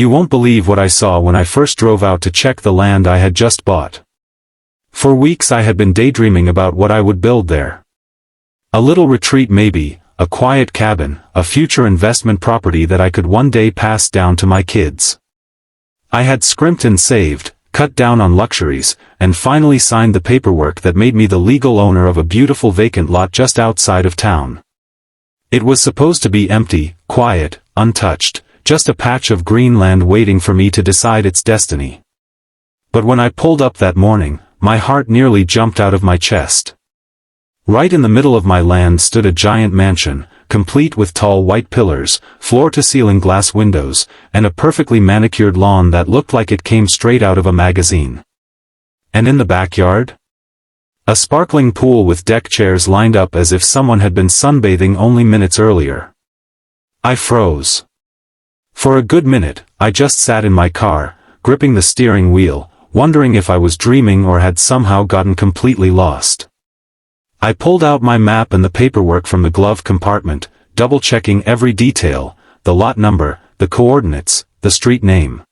You won't believe what I saw when I first drove out to check the land I had just bought. For weeks I had been daydreaming about what I would build there. A little retreat maybe, a quiet cabin, a future investment property that I could one day pass down to my kids. I had scrimped and saved, cut down on luxuries, and finally signed the paperwork that made me the legal owner of a beautiful vacant lot just outside of town. It was supposed to be empty, quiet, untouched, just a patch of green land waiting for me to decide its destiny. But when I pulled up that morning, my heart nearly jumped out of my chest. Right in the middle of my land stood a giant mansion, complete with tall white pillars, floor-to-ceiling glass windows, and a perfectly manicured lawn that looked like it came straight out of a magazine. And in the backyard? A sparkling pool with deck chairs lined up as if someone had been sunbathing only minutes earlier. I froze. For a good minute, I just sat in my car, gripping the steering wheel, wondering if I was dreaming or had somehow gotten completely lost. I pulled out my map and the paperwork from the glove compartment, double-checking every detail, the lot number, the coordinates, the street name.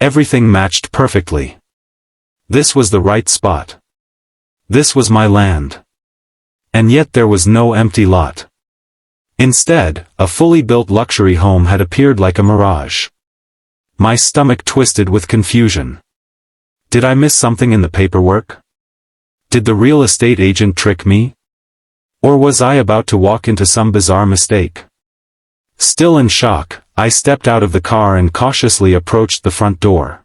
Everything matched perfectly. This was the right spot. This was my land. And yet there was no empty lot. Instead, a fully built luxury home had appeared like a mirage. My stomach twisted with confusion. Did I miss something in the paperwork? Did the real estate agent trick me? Or was I about to walk into some bizarre mistake? Still in shock, I stepped out of the car and cautiously approached the front door.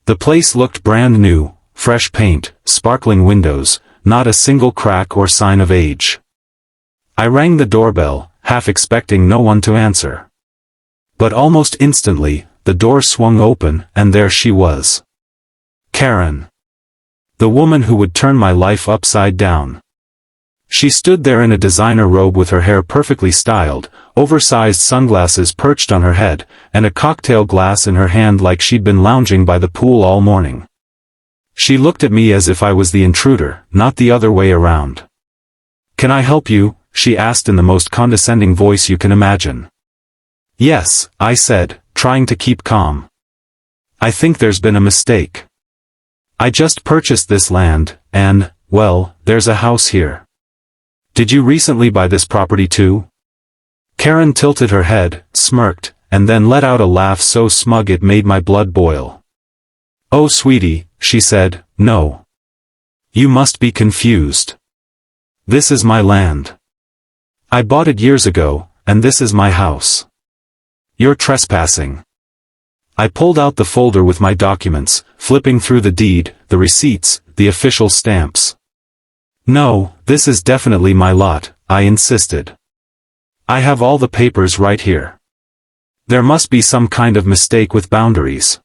The place looked brand new, fresh paint, sparkling windows, not a single crack or sign of age. I rang the doorbell, half expecting no one to answer. But almost instantly, the door swung open, and there she was. Karen. The woman who would turn my life upside down. She stood there in a designer robe with her hair perfectly styled, oversized sunglasses perched on her head, and a cocktail glass in her hand like she'd been lounging by the pool all morning. She looked at me as if I was the intruder, not the other way around. "Can I help you?" she asked in the most condescending voice you can imagine. "Yes," I said, trying to keep calm. "I think there's been a mistake. I just purchased this land, and, well, there's a house here. Did you recently buy this property too?" Karen tilted her head, smirked, and then let out a laugh so smug it made my blood boil. "Oh sweetie," she said, "no. You must be confused. This is my land. I bought it years ago, and this is my house. You're trespassing." I pulled out the folder with my documents, flipping through the deed, the receipts, the official stamps. "No, this is definitely my lot," I insisted. "I have all the papers right here. There must be some kind of mistake with boundaries."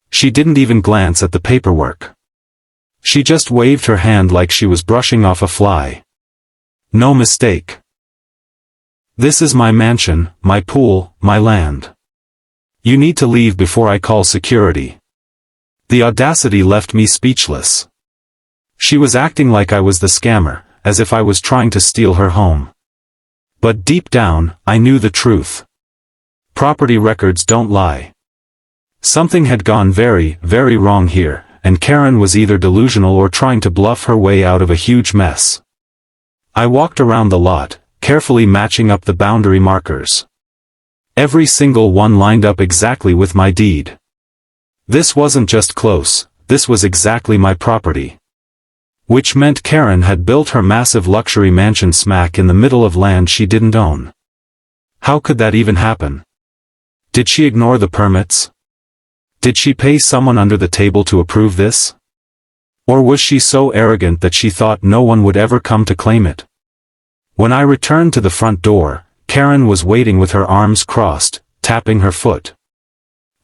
She didn't even glance at the paperwork. She just waved her hand like she was brushing off a fly. "No mistake. This is my mansion, my pool, my land. You need to leave before I call security." The audacity left me speechless. She was acting like I was the scammer, as if I was trying to steal her home. But deep down, I knew the truth. Property records don't lie. Something had gone very, very wrong here, and Karen was either delusional or trying to bluff her way out of a huge mess. I walked around the lot, carefully matching up the boundary markers. Every single one lined up exactly with my deed. This wasn't just close, this was exactly my property. Which meant Karen had built her massive luxury mansion smack in the middle of land she didn't own. How could that even happen? Did she ignore the permits? Did she pay someone under the table to approve this? Or was she so arrogant that she thought no one would ever come to claim it? When I returned to the front door, Karen was waiting with her arms crossed, tapping her foot.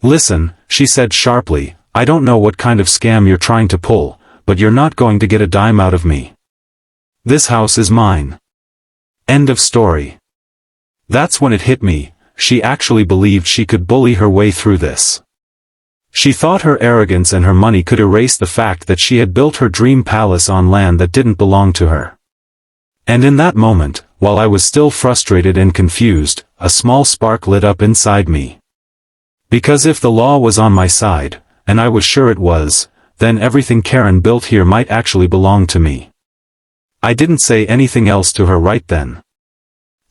"Listen," she said sharply, "I don't know what kind of scam you're trying to pull, but you're not going to get a dime out of me. This house is mine. End of story." That's when it hit me, she actually believed she could bully her way through this. She thought her arrogance and her money could erase the fact that she had built her dream palace on land that didn't belong to her. And in that moment, while I was still frustrated and confused, a small spark lit up inside me. Because if the law was on my side, and I was sure it was, then everything Karen built here might actually belong to me. I didn't say anything else to her right then.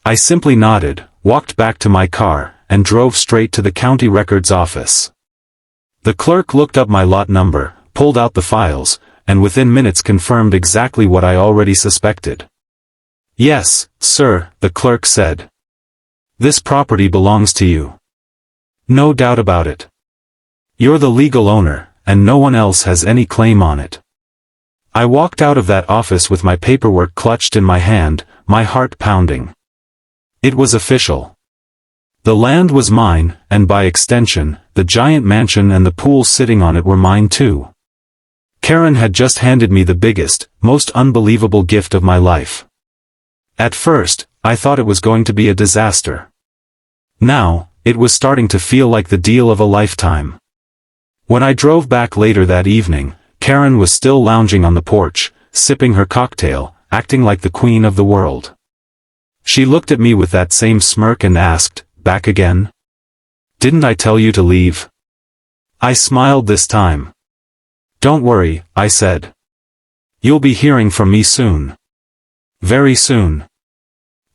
I simply nodded, walked back to my car, and drove straight to the county records office. The clerk looked up my lot number, pulled out the files, and within minutes confirmed exactly what I already suspected. "Yes, sir," the clerk said. "This property belongs to you. No doubt about it. You're the legal owner, and no one else has any claim on it." I walked out of that office with my paperwork clutched in my hand, my heart pounding. It was official. The land was mine, and by extension, the giant mansion and the pool sitting on it were mine too. Karen had just handed me the biggest, most unbelievable gift of my life. At first, I thought it was going to be a disaster. Now, it was starting to feel like the deal of a lifetime. When I drove back later that evening, Karen was still lounging on the porch, sipping her cocktail, acting like the queen of the world. She looked at me with that same smirk and asked, "Back again? Didn't I tell you to leave?" I smiled this time. "Don't worry," I said. "You'll be hearing from me soon. Very soon."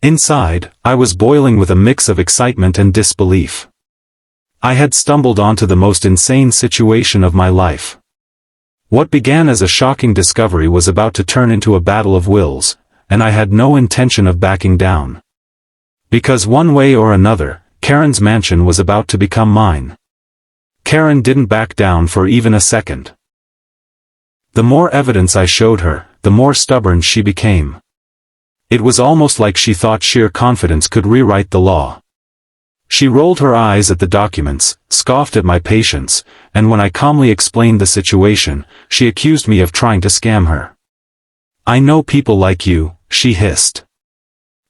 Inside, I was boiling with a mix of excitement and disbelief. I had stumbled onto the most insane situation of my life. What began as a shocking discovery was about to turn into a battle of wills, and I had no intention of backing down. Because one way or another, Karen's mansion was about to become mine. Karen didn't back down for even a second. The more evidence I showed her, the more stubborn she became. It was almost like she thought sheer confidence could rewrite the law. She rolled her eyes at the documents, scoffed at my patience, and when I calmly explained the situation, she accused me of trying to scam her. "I know people like you," she hissed.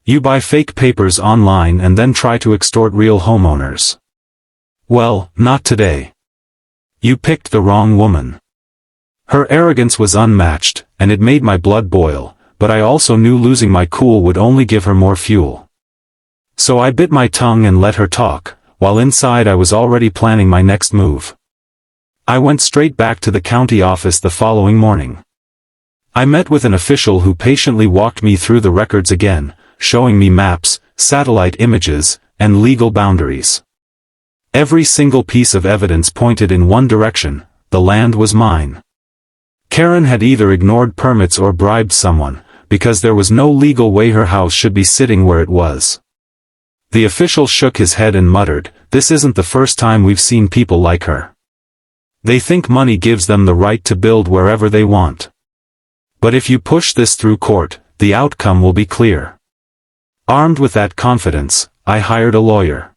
"You buy fake papers online and then try to extort real homeowners. Well, not today. You picked the wrong woman." Her arrogance was unmatched, and it made my blood boil, but I also knew losing my cool would only give her more fuel. So I bit my tongue and let her talk, while inside I was already planning my next move. I went straight back to the county office the following morning. I met with an official who patiently walked me through the records again, showing me maps, satellite images, and legal boundaries. Every single piece of evidence pointed in one direction: the land was mine. Karen had either ignored permits or bribed someone, because there was no legal way her house should be sitting where it was. The official shook his head and muttered, "This isn't the first time we've seen people like her. They think money gives them the right to build wherever they want. But if you push this through court, the outcome will be clear." Armed with that confidence, I hired a lawyer.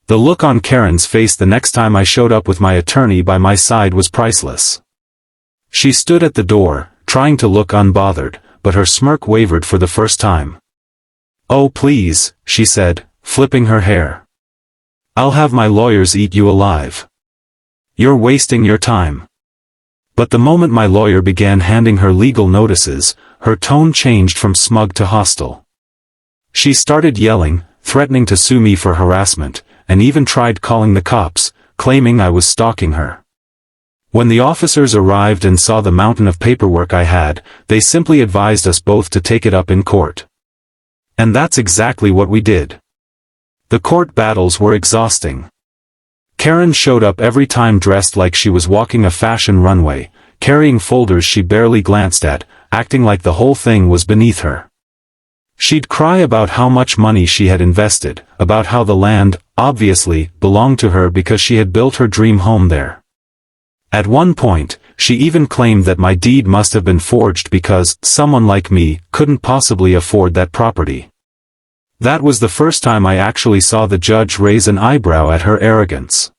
The look on Karen's face the next time I showed up with my attorney by my side was priceless. She stood at the door, trying to look unbothered, but her smirk wavered for the first time. "Oh please," she said, flipping her hair. "I'll have my lawyers eat you alive. You're wasting your time." But the moment my lawyer began handing her legal notices, her tone changed from smug to hostile. She started yelling, threatening to sue me for harassment, and even tried calling the cops, claiming I was stalking her. When the officers arrived and saw the mountain of paperwork I had, they simply advised us both to take it up in court. And that's exactly what we did. The court battles were exhausting. Karen showed up every time dressed like she was walking a fashion runway, carrying folders she barely glanced at, acting like the whole thing was beneath her. She'd cry about how much money she had invested, about how the land, obviously, belonged to her because she had built her dream home there. At one point, she even claimed that my deed must have been forged because someone like me couldn't possibly afford that property. That was the first time I actually saw the judge raise an eyebrow at her arrogance.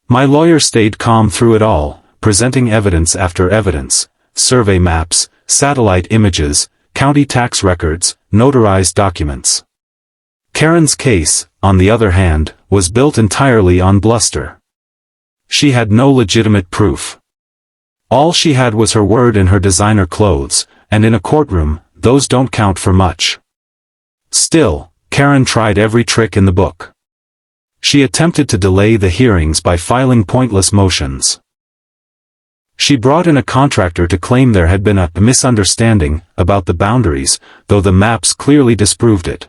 My lawyer stayed calm through it all, presenting evidence after evidence, survey maps, satellite images, county tax records, notarized documents. Karen's case, on the other hand, was built entirely on bluster. She had no legitimate proof. All she had was her word and her designer clothes, and in a courtroom, those don't count for much. Still, Karen tried every trick in the book. She attempted to delay the hearings by filing pointless motions. She brought in a contractor to claim there had been a misunderstanding about the boundaries, though the maps clearly disproved it.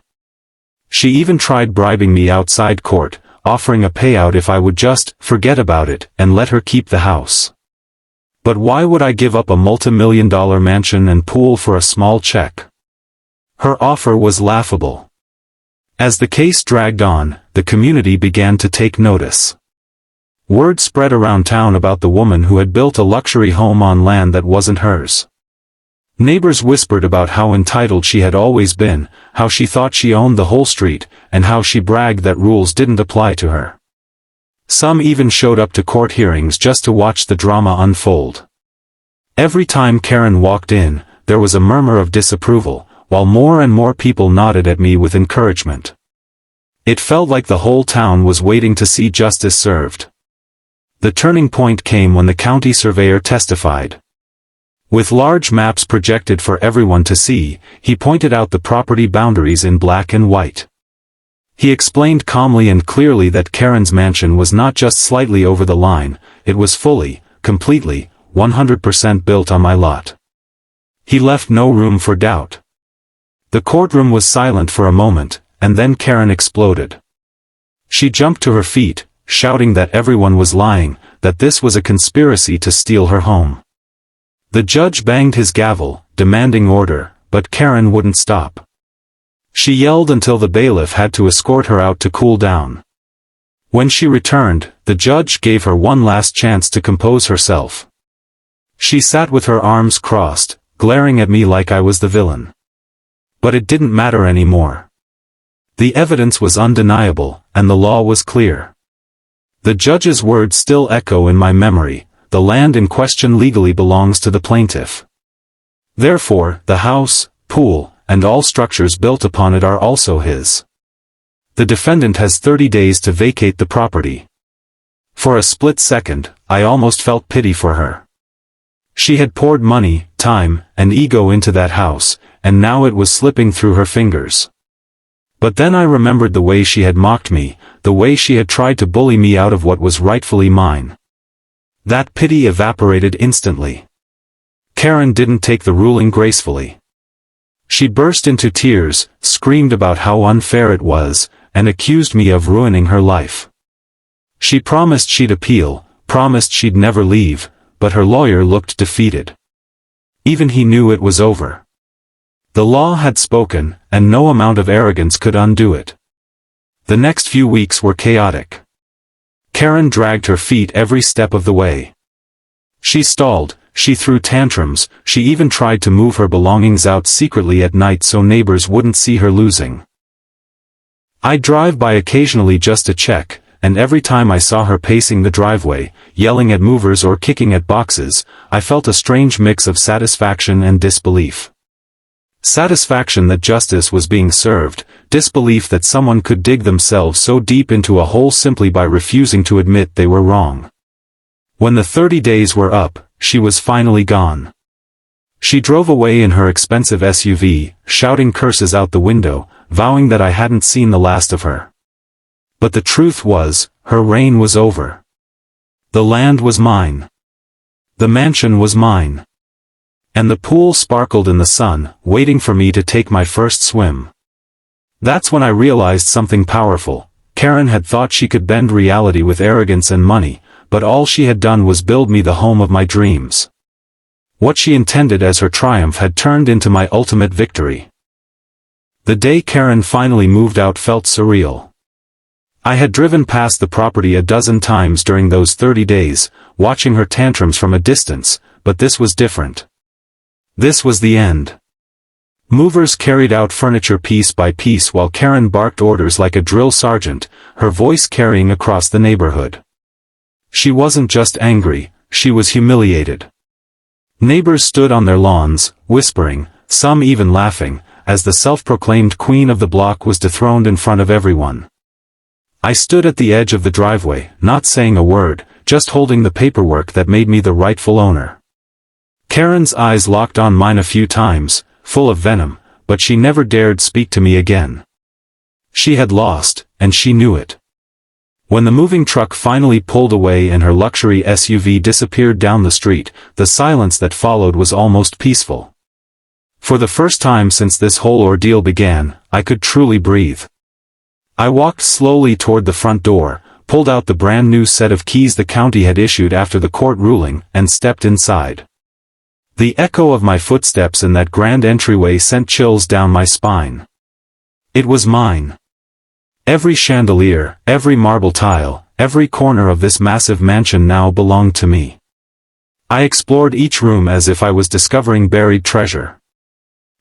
She even tried bribing me outside court, offering a payout if I would just forget about it and let her keep the house. But why would I give up a multi-million-dollar mansion and pool for a small check? Her offer was laughable. As the case dragged on, the community began to take notice. Word spread around town about the woman who had built a luxury home on land that wasn't hers. Neighbors whispered about how entitled she had always been, how she thought she owned the whole street, and how she bragged that rules didn't apply to her. Some even showed up to court hearings just to watch the drama unfold. Every time Karen walked in, there was a murmur of disapproval, while more and more people nodded at me with encouragement. It felt like the whole town was waiting to see justice served. The turning point came when the county surveyor testified. With large maps projected for everyone to see, he pointed out the property boundaries in black and white. He explained calmly and clearly that Karen's mansion was not just slightly over the line, it was fully, completely, 100% built on my lot. He left no room for doubt. The courtroom was silent for a moment, and then Karen exploded. She jumped to her feet, shouting that everyone was lying, that this was a conspiracy to steal her home. The judge banged his gavel, demanding order, but Karen wouldn't stop. She yelled until the bailiff had to escort her out to cool down. When she returned, the judge gave her one last chance to compose herself. She sat with her arms crossed, glaring at me like I was the villain. But it didn't matter anymore. The evidence was undeniable, and the law was clear. The judge's words still echo in my memory: the land in question legally belongs to the plaintiff. Therefore, the house, pool, and all structures built upon it are also his. The defendant has 30 days to vacate the property. For a split second, I almost felt pity for her. She had poured money, time, and ego into that house, and now it was slipping through her fingers. But then I remembered the way she had mocked me, the way she had tried to bully me out of what was rightfully mine. That pity evaporated instantly. Karen didn't take the ruling gracefully. She burst into tears, screamed about how unfair it was, and accused me of ruining her life. She promised she'd appeal, promised she'd never leave, but her lawyer looked defeated. Even he knew it was over. The law had spoken, and no amount of arrogance could undo it. The next few weeks were chaotic. Karen dragged her feet every step of the way. She stalled, she threw tantrums, she even tried to move her belongings out secretly at night so neighbors wouldn't see her losing. I'd drive by occasionally just to check, and every time I saw her pacing the driveway, yelling at movers or kicking at boxes, I felt a strange mix of satisfaction and disbelief. Satisfaction that justice was being served, disbelief that someone could dig themselves so deep into a hole simply by refusing to admit they were wrong. When the 30 days were up, she was finally gone. She drove away in her expensive SUV, shouting curses out the window, vowing that I hadn't seen the last of her. But the truth was, her reign was over. The land was mine. The mansion was mine. And the pool sparkled in the sun, waiting for me to take my first swim. That's when I realized something powerful. Karen had thought she could bend reality with arrogance and money, but all she had done was build me the home of my dreams. What she intended as her triumph had turned into my ultimate victory. The day Karen finally moved out felt surreal. I had driven past the property a dozen times during those 30 days, watching her tantrums from a distance, but this was different. This was the end. Movers carried out furniture piece by piece while Karen barked orders like a drill sergeant, her voice carrying across the neighborhood. She wasn't just angry, she was humiliated. Neighbors stood on their lawns, whispering, some even laughing, as the self-proclaimed queen of the block was dethroned in front of everyone. I stood at the edge of the driveway, not saying a word, just holding the paperwork that made me the rightful owner. Karen's eyes locked on mine a few times, full of venom, but she never dared speak to me again. She had lost, and she knew it. When the moving truck finally pulled away and her luxury SUV disappeared down the street, the silence that followed was almost peaceful. For the first time since this whole ordeal began, I could truly breathe. I walked slowly toward the front door, pulled out the brand new set of keys the county had issued after the court ruling, and stepped inside. The echo of my footsteps in that grand entryway sent chills down my spine. It was mine. Every chandelier, every marble tile, every corner of this massive mansion now belonged to me. I explored each room as if I was discovering buried treasure.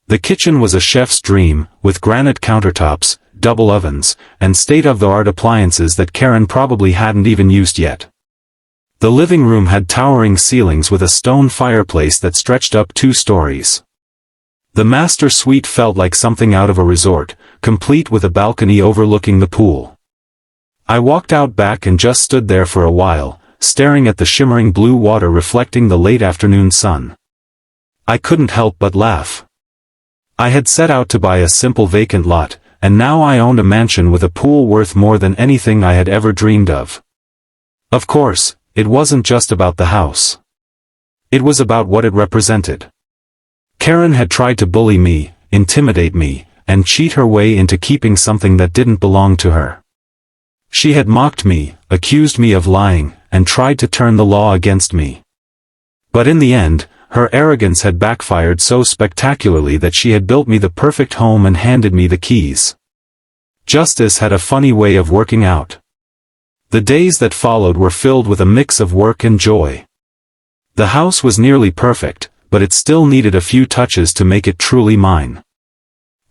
The kitchen was a chef's dream, with granite countertops, double ovens, and state-of-the-art appliances that Karen probably hadn't even used yet. The living room had towering ceilings with a stone fireplace that stretched up 2 stories. The master suite felt like something out of a resort, complete with a balcony overlooking the pool. I walked out back and just stood there for a while, staring at the shimmering blue water reflecting the late afternoon sun. I couldn't help but laugh. I had set out to buy a simple vacant lot, and now I owned a mansion with a pool worth more than anything I had ever dreamed of. Of course, it wasn't just about the house. It was about what it represented. Karen had tried to bully me, intimidate me, and cheat her way into keeping something that didn't belong to her. She had mocked me, accused me of lying, and tried to turn the law against me. But in the end, her arrogance had backfired so spectacularly that she had built me the perfect home and handed me the keys. Justice had a funny way of working out. The days that followed were filled with a mix of work and joy. The house was nearly perfect, but it still needed a few touches to make it truly mine.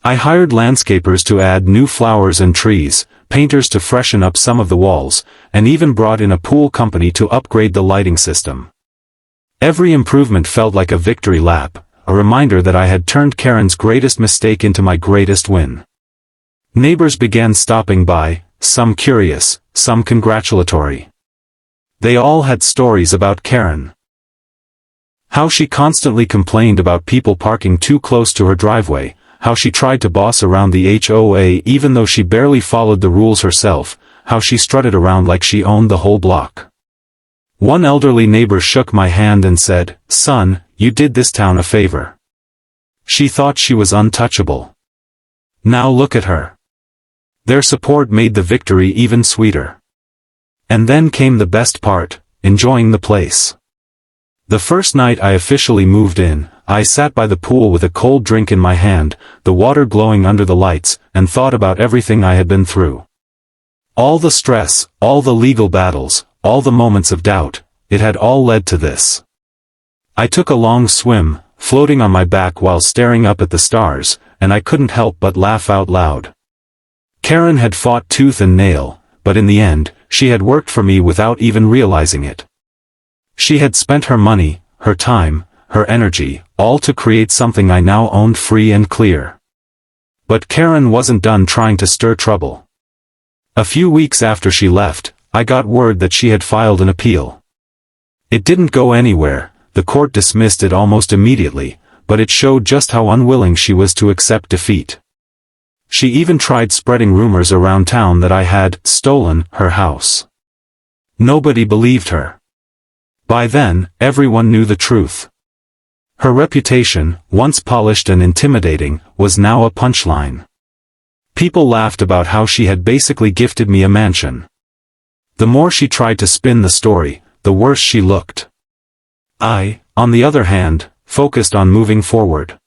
I hired landscapers to add new flowers and trees, painters to freshen up some of the walls, and even brought in a pool company to upgrade the lighting system. Every improvement felt like a victory lap, a reminder that I had turned Karen's greatest mistake into my greatest win. Neighbors began stopping by, some curious, some congratulatory. They all had stories about Karen. How she constantly complained about people parking too close to her driveway, how she tried to boss around the HOA even though she barely followed the rules herself, how she strutted around like she owned the whole block. One elderly neighbor shook my hand and said, "Son, you did this town a favor." She thought she was untouchable. Now look at her. Their support made the victory even sweeter. And then came the best part, enjoying the place. The first night I officially moved in, I sat by the pool with a cold drink in my hand, the water glowing under the lights, and thought about everything I had been through. All the stress, all the legal battles, all the moments of doubt, it had all led to this. I took a long swim, floating on my back while staring up at the stars, and I couldn't help but laugh out loud. Karen had fought tooth and nail, but in the end, she had worked for me without even realizing it. She had spent her money, her time, her energy, all to create something I now owned free and clear. But Karen wasn't done trying to stir trouble. A few weeks after she left, I got word that she had filed an appeal. It didn't go anywhere, the court dismissed it almost immediately, but it showed just how unwilling she was to accept defeat. She even tried spreading rumors around town that I had stolen her house. Nobody believed her. By then, everyone knew the truth. Her reputation, once polished and intimidating, was now a punchline. People laughed about how she had basically gifted me a mansion. The more she tried to spin the story, the worse she looked. I, on the other hand, focused on moving forward.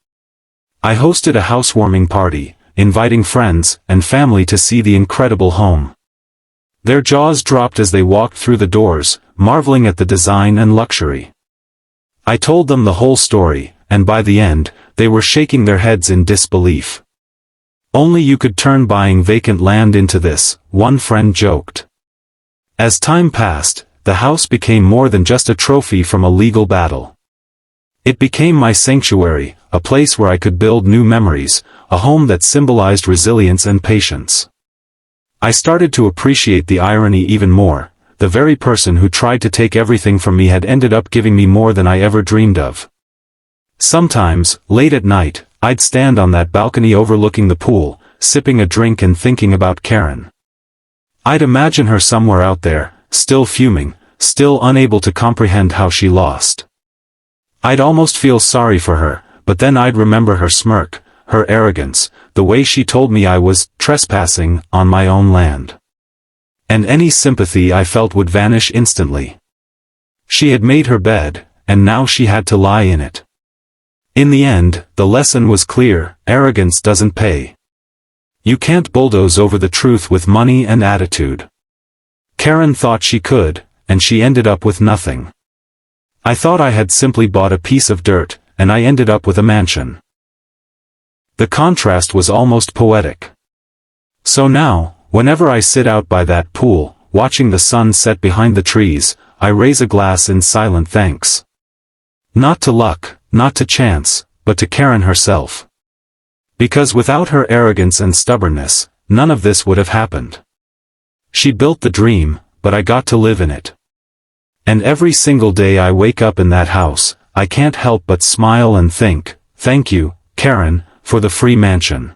I hosted a housewarming party, inviting friends and family to see the incredible home. Their jaws dropped as they walked through the doors, marveling at the design and luxury. I told them the whole story, and by the end, they were shaking their heads in disbelief. "Only you could turn buying vacant land into this," one friend joked. As time passed, the house became more than just a trophy from a legal battle. It became my sanctuary, a place where I could build new memories, a home that symbolized resilience and patience. I started to appreciate the irony even more. The very person who tried to take everything from me had ended up giving me more than I ever dreamed of. Sometimes, late at night, I'd stand on that balcony overlooking the pool, sipping a drink and thinking about Karen. I'd imagine her somewhere out there, still fuming, still unable to comprehend how she lost. I'd almost feel sorry for her, but then I'd remember her smirk, her arrogance, the way she told me I was trespassing on my own land. And any sympathy I felt would vanish instantly. She had made her bed, and now she had to lie in it. In the end, the lesson was clear: arrogance doesn't pay. You can't bulldoze over the truth with money and attitude. Karen thought she could, and she ended up with nothing. I thought I had simply bought a piece of dirt, and I ended up with a mansion. The contrast was almost poetic. So now, whenever I sit out by that pool, watching the sun set behind the trees, I raise a glass in silent thanks. Not to luck, not to chance, but to Karen herself. Because without her arrogance and stubbornness, none of this would have happened. She built the dream, but I got to live in it. And every single day I wake up in that house, I can't help but smile and think, thank you, Karen, for the free mansion.